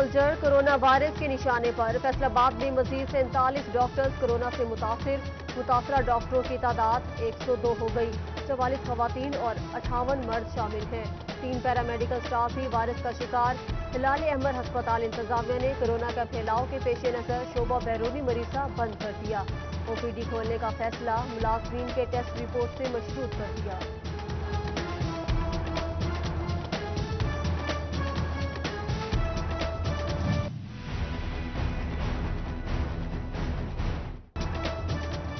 Soldier corona virus کے نشانے پر فیصل آباد میں مزید 47 ڈاکٹرز کورونا سے متاثرہ ڈاکٹروں کی تعداد 102 ہو گئی۔ 44 خواتین اور 58 مرد شامل ہیں۔ 3 پیرامیڈیکل سٹاف بھی وائرس کا شکار۔ ہلال احمر ہسپتال انتظامیہ نے کورونا کا پھیلاؤ کے پیش نظر شعبہ بیرونی مریضہ بند کر دیا۔ او پی ڈی کھولنے کا فیصلہ ملازمین کے ٹیسٹ رپورٹ سے مشروط کر دیا۔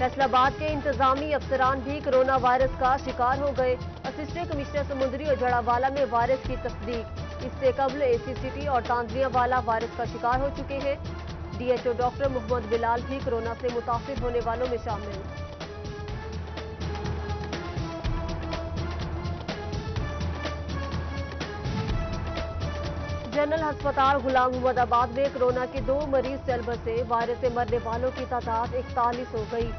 فیصل آباد کے انتظامی افسران بھی کورونا وائرس کا شکار ہو گئے۔ اسسٹنٹ کمشنر سمندری اور جڑا والا میں وائرس کی تصدیق۔ اس سے قبل اے سی سٹی اور تانزیہ والا وائرس کا شکار ہو چکے ہیں۔ ڈی ایچ او ڈاکٹر محمد بلال بھی کورونا سے متاثر ہونے والوں میں شامل۔ جنرل ہسپتال غلام محمد آباد میں کورونا کے 2 مریض چل بسے۔ وائرس سے مرنے والوں کی تعداد 41 ہو گئی۔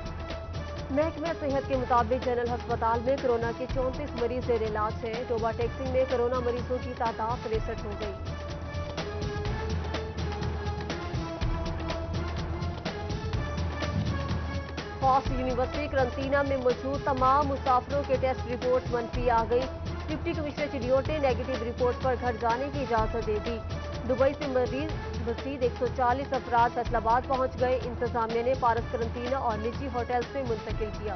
محکمہ صحت کے مطابق جنرل ہسپتال میں کورونا کے 34 مریض زیر علاج ہیں۔ ٹوبہ ٹیکسنگ میں کورونا مریضوں کی تعداد 63 ہو گئی۔ خاص یونیورسٹی کرنٹینہ میں موجود تمام مسافروں کے ٹیسٹ رپورٹس منفی آ گئی۔ ڈپٹی کمشنر چڈیوٹ نے نیگیٹو رپورٹ پر گھر جانے کی اجازت دے دی۔ دبئی سے مزید 140 افراد فیصل آباد پہنچ گئے۔ انتظامیہ نے پارس کرنٹینہ اور نجی ہوٹل سے منتقل کیا۔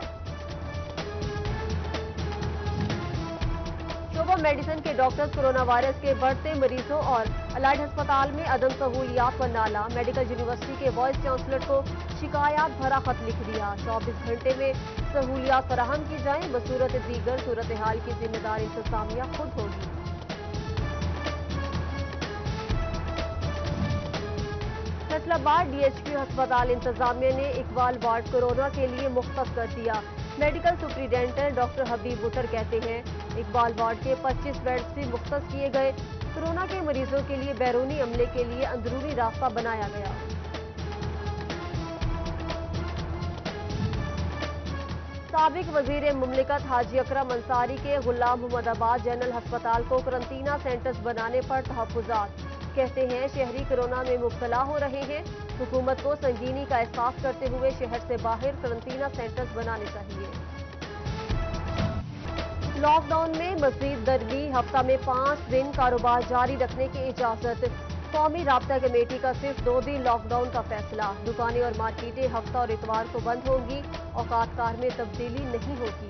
شعبہ میڈیسن کے ڈاکٹرز کورونا وائرس کے بڑھتے مریضوں اور الائڈ ہسپتال میں عدم سہولیات پر نالا۔ میڈیکل یونیورسٹی کے وائس چانسلر کو شکایات بھرا خط لکھ دیا۔ 24 گھنٹے میں سہولیات فراہم کی جائیں، بصورت دیگر صورتحال کی ذمہ دار انتظامیہ خود ہوگی۔ فیصل آباد ڈی ایچ کیو ہسپتال انتظامیہ نے اقبال وارڈ کورونا کے لیے مختص کر دیا۔ میڈیکل سپرنٹینڈنٹ ڈاکٹر حبیب بٹر کہتے ہیں اقبال وارڈ کے 25 بیڈز بھی مختص کیے گئے۔ کورونا کے مریضوں کے لیے بیرونی عملے کے لیے اندرونی راستہ بنایا گیا۔ سابق وزیر مملکت حاجی اکرم انصاری کے غلام محمد آباد جنرل ہسپتال کو کرنٹینہ سینٹرز بنانے پر تحفظات۔ کہتے ہیں شہری کورونا میں مبتلا ہو رہے ہیں، حکومت کو سنگینی کا احساس کرتے ہوئے شہر سے باہر کرنٹینہ سینٹرز بنانے چاہیے۔ لاک ڈاؤن میں مزید نرمی، ہفتہ میں 5 دن کاروبار جاری رکھنے کی اجازت۔ قومی رابطہ کمیٹی کا صرف 2 دن لاک ڈاؤن کا فیصلہ۔ دکانیں اور مارکیٹیں ہفتہ اور اتوار کو بند ہوں گی، اوقات کار میں تبدیلی نہیں ہوگی۔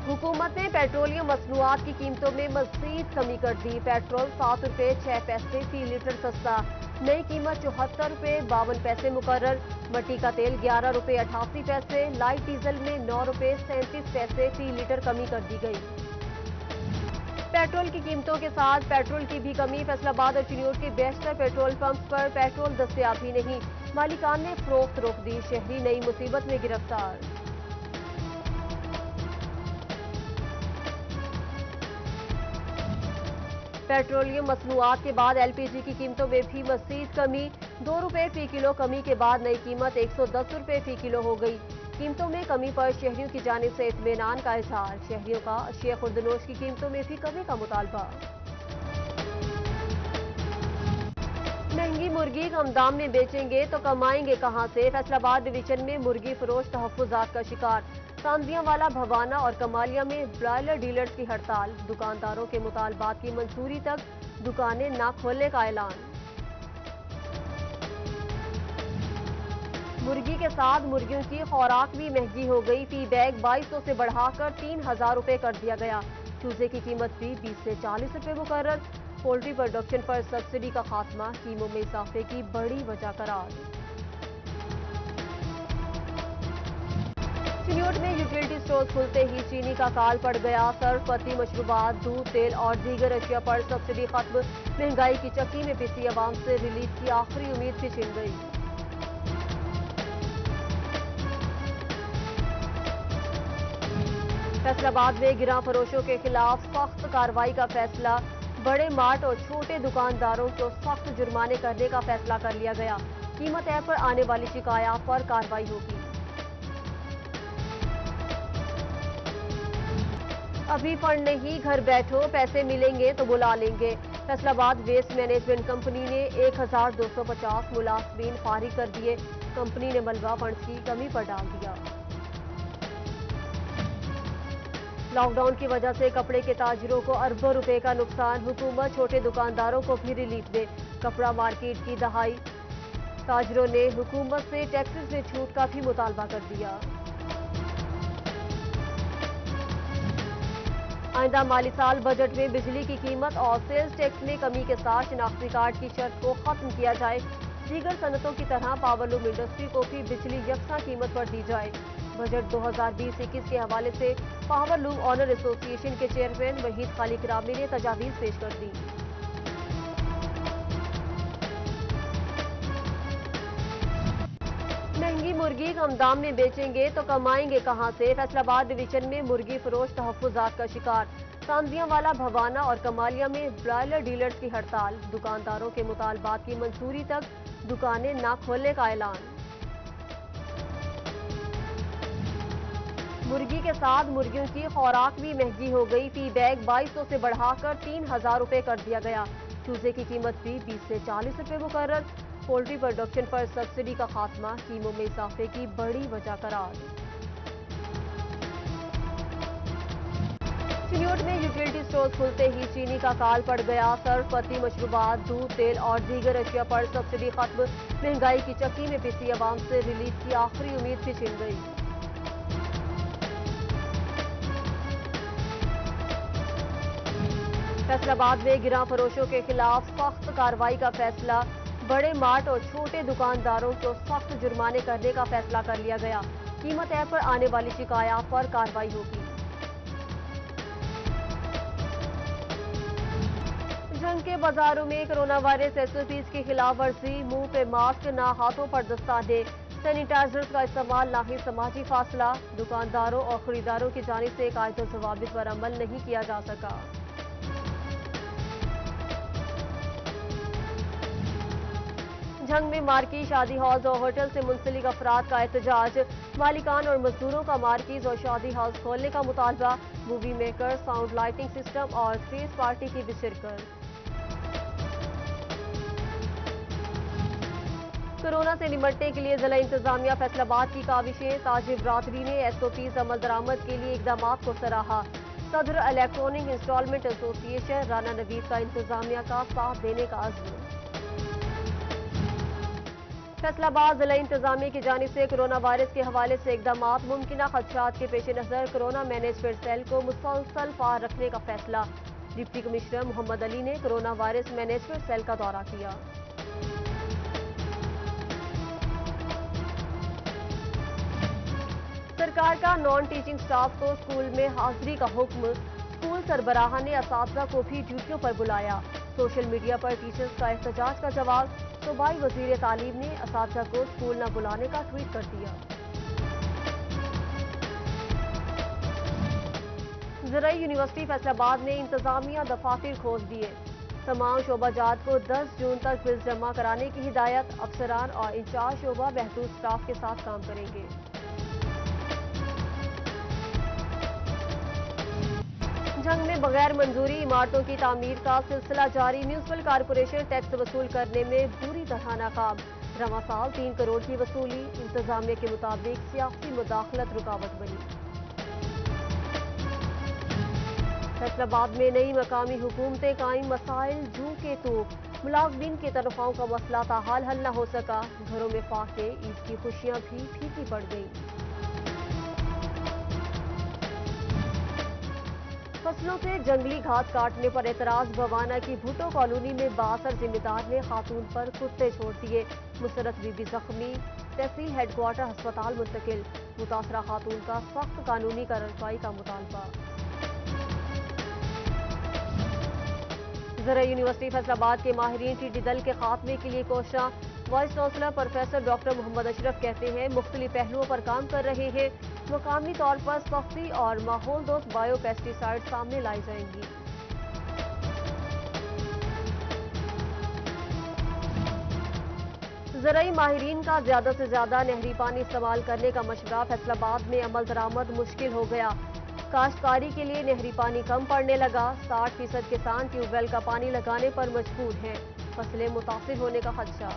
حکومت نے پیٹرولیم مصنوعات کی قیمتوں میں مزید کمی کر دی۔ پیٹرول 7 روپے 6 پیسے فی لیٹر سستا، نئی قیمت 74 روپے 52 پیسے مقرر۔ مٹی کا تیل 11 روپے 88 پیسے، لائٹ ڈیزل میں 9 روپے 37 پیسے فی لیٹر کمی کر دی گئی۔ پیٹرول کی قیمتوں کے ساتھ پیٹرول کی بھی کمی۔ فیصل آباد اور چنیوٹ کے بیشتر پیٹرول پمپس پر پیٹرول دستیاب ہی نہیں، مالکان نے فروخت روک دی۔ شہری نئی مصیبت میں گرفتار۔ پیٹرولیم مصنوعات کے بعد ایل پی جی کی قیمتوں میں بھی مزید کمی۔ 2 روپے فی کلو کمی کے بعد نئی قیمت 110 روپے فی کلو ہو گئی۔ قیمتوں میں کمی پر شہریوں کی جانب سے اطمینان کا اظہار۔ شہریوں کا اشیاء خوردنوش کی قیمتوں میں بھی کمی کا مطالبہ۔ مہنگی مرغی کم دام میں بیچیں گے تو کمائیں گے کہاں سے؟ فیصل آباد ڈویژن میں مرغی فروش تحفظات کا شکار۔ تانزیہ والا، بھوانا اور کمالیہ میں برائلر ڈیلرز کی ہڑتال۔ دکانداروں کے مطالبات کی منظوری تک دکانیں نہ کھولنے کا اعلان۔ مرغی کے ساتھ مرغیوں کی خوراک بھی مہنگی ہو گئی۔ فی بیگ 2200 سے بڑھا کر 3000 روپے کر دیا گیا۔ چوزے کی قیمت بھی 20 سے 40 روپے مقرر۔ پولٹری پروڈکشن پر سبسڈی کا خاتمہ قیمتوں میں اضافے کی بڑی وجہ قرار۔ چنیوٹ میں یوٹیلٹی سٹورز کھلتے ہی چینی کا کال پڑ گیا۔ سرف، پتی، مشروبات، دودھ، تیل اور دیگر اشیاء پر سبسڈی ختم۔ مہنگائی کی چکی میں پسی عوام سے ریلیف کی آخری امید بھی چھن گئی۔ فیصل آباد میں گراں فروشوں کے خلاف سخت کارروائی کا فیصلہ۔ بڑے مارٹ اور چھوٹے دکانداروں کو سخت جرمانے کرنے کا فیصلہ کر لیا گیا۔ قیمت ایپ پر آنے والی شکایات پر کارروائی ہوگی۔ ابھی فنڈ نہیں، گھر بیٹھو، پیسے ملیں گے تو بلا لیں گے۔ فیصل آباد ویسٹ مینجمنٹ کمپنی نے 1250 ملازمین فارغ کر دیے، کمپنی نے ملبہ فنڈز کی کمی پر ڈال دیا۔ لاک ڈاؤن کی وجہ سے کپڑے کے تاجروں کو اربوں روپے کا نقصان، حکومت چھوٹے دکانداروں کو بھی ریلیف دے، کپڑا مارکیٹ کی دہائی، تاجروں نے حکومت سے ٹیکسز میں چھوٹ کا بھی مطالبہ کر دیا۔ آئندہ مالی سال بجٹ میں بجلی کی قیمت اور سیلز ٹیکس میں کمی کے ساتھ شناختی کارڈ کی شرط کو ختم کیا جائے، دیگر صنعتوں کی طرح پاورلوم انڈسٹری کو بھی بجلی یکساں قیمت پر دی جائے۔ بجٹ 2020-21 کے حوالے سے پاورلوم آنر ایسوسی ایشن کے چیئرمین وحید خالق رامی نے تجاویز پیش کر دی۔ مہنگی مرغی کم دام میں بیچیں گے تو کمائیں گے کہاں سے؟ فیصل آباد ڈویژن میں مرغی فروش تحفظات کا شکار، تانزیاں والا، بھوانہ اور کمالیہ میں برائلر ڈیلرز کی ہڑتال، دکانداروں کے مطالبات کی منظوری تک دکانیں نہ کھولنے کا اعلان۔ مرغی کے ساتھ مرغیوں کی خوراک بھی مہنگی ہو گئی، فی بیگ 2200 سے بڑھا کر 3000 روپے کر دیا گیا، چوزے کی قیمت بھی 20 سے 40 روپے مقرر، پولٹری پروڈکشن پر سبسڈی کا خاتمہ قیموں میں اضافے کی بڑی وجہ قرار۔ چنیوٹ میں یوٹیلٹی سٹورز کھلتے ہی چینی کا کال پڑ گیا، سرف، پتی، مشروبات، دودھ، تیل اور دیگر اشیاء پر سبسڈی ختم، مہنگائی کی چکی میں پسی عوام سے ریلیف کی آخری امید بھی چھن گئی۔ فیصل آباد میں گراں فروشوں کے خلاف سخت کارروائی کا فیصلہ، بڑے مارٹ اور چھوٹے دکانداروں کو سخت جرمانے کرنے کا فیصلہ کر لیا گیا، قیمت ایپ پر آنے والی شکایات پر کارروائی ہوگی۔ جنگ کے بازاروں میں کرونا وائرس SOPs کی خلاف ورزی، منہ پہ ماسک نہ، ہاتھوں پر دستانے، سینیٹائزرز کا استعمال نہ ہی سماجی فاصلہ، دکانداروں اور خریداروں کی جانب سے قاعدہ و ضوابط پر عمل نہیں کیا جا سکا۔ جنگ میں مارکیز، شادی ہالز اور ہوٹل سے منسلک افراد کا احتجاج، مالکان اور مزدوروں کا مارکیز اور شادی ہالز کھولنے کا مطالبہ، movie maker, sound lighting system اور تھریس پارٹی کی بھی شرکت۔ کورونا سے نمٹنے کے لیے ضلع انتظامیہ فیصل آباد کی کاوشیں، تاجر برادری نے SOPs عمل درآمد کے لیے اقدامات کو سراہا، صدر الیکٹرانک انسٹالمنٹ ایسوسی ایشن رانا نوید کا انتظامیہ کا ساتھ دینے کا عزم۔ فیصل آباد ضلع انتظامیہ کی جانب سے کرونا وائرس کے حوالے سے اقدامات، ممکنہ خدشات کے پیش نظر کرونا مینجمنٹ سیل کو مسلسل فعال رکھنے کا فیصلہ، ڈپٹی کمشنر محمد علی نے کرونا وائرس مینجمنٹ سیل کا دورہ کیا۔ سرکار کا نان ٹیچنگ سٹاف کو اسکول میں حاضری کا حکم، اسکول سربراہان نے اساتذہ کو بھی ڈیوٹیوں پر بلایا، سوشل میڈیا پر ٹیچرز کا احتجاج کا جواب، صوبائی وزیر تعلیم نے اساتذہ کو اسکول نہ بلانے کا ٹویٹ کر دیا۔ زرعی یونیورسٹی فیصل آباد نے انتظامیہ دفاتر کھول دیے، تمام شعبہ جات کو 10 جون تک بلز جمع کرانے کی ہدایت، افسران اور انچارج شعبہ بہبود سٹاف کے ساتھ کام کریں گے۔ جنگ میں بغیر منظوری عمارتوں کی تعمیر کا سلسلہ جاری، میونسپل کارپوریشن ٹیکس وصول کرنے میں بری طرح ناکام، رواں سال 3 کروڑ کی وصولی، انتظامیہ کے مطابق سیاسی مداخلت رکاوٹ بنی۔ فیصل آباد میں نئی مقامی حکومتیں قائم، مسائل جوں کے تو، ملازمین کی تنخواہوں کا مسئلہ تاحال حل نہ ہو سکا، گھروں میں فاقے، عید کی خوشیاں بھی پھیکی پڑ گئیں۔ فصلوں سے جنگلی گھاس کاٹنے پر اعتراض، بھوانہ کی بھٹو کالونی میں بااثر ذمہ دار نے خاتون پر کتے چھوڑ دیے، مسرت بی بی زخمی، تحصیل ہیڈ کوارٹر ہسپتال منتقل، متاثرہ خاتون کا سخت قانونی کارروائی کا مطالبہ۔ زرعی یونیورسٹی فیصل آباد کے ماہرین ٹڈی دل کے خاتمے کے لیے کوشاں، وائس چانسلر پروفیسر ڈاکٹر محمد اشرف کہتے ہیں مختلف پہلوؤں پر کام کر رہے ہیں، مقامی طور پر سختی اور ماحول دوست بائیو پیسٹی سائیڈ سامنے لائی جائیں گی۔ زرعی ماہرین کا زیادہ سے زیادہ نہری پانی استعمال کرنے کا مشورہ، فیصل آباد میں عمل درآمد مشکل ہو گیا، کاشتکاری کے لیے نہری پانی کم پڑنے لگا، 60% کسان ٹیوب ویل کا پانی لگانے پر مجبور ہیں، فصلیں متاثر ہونے کا خدشہ۔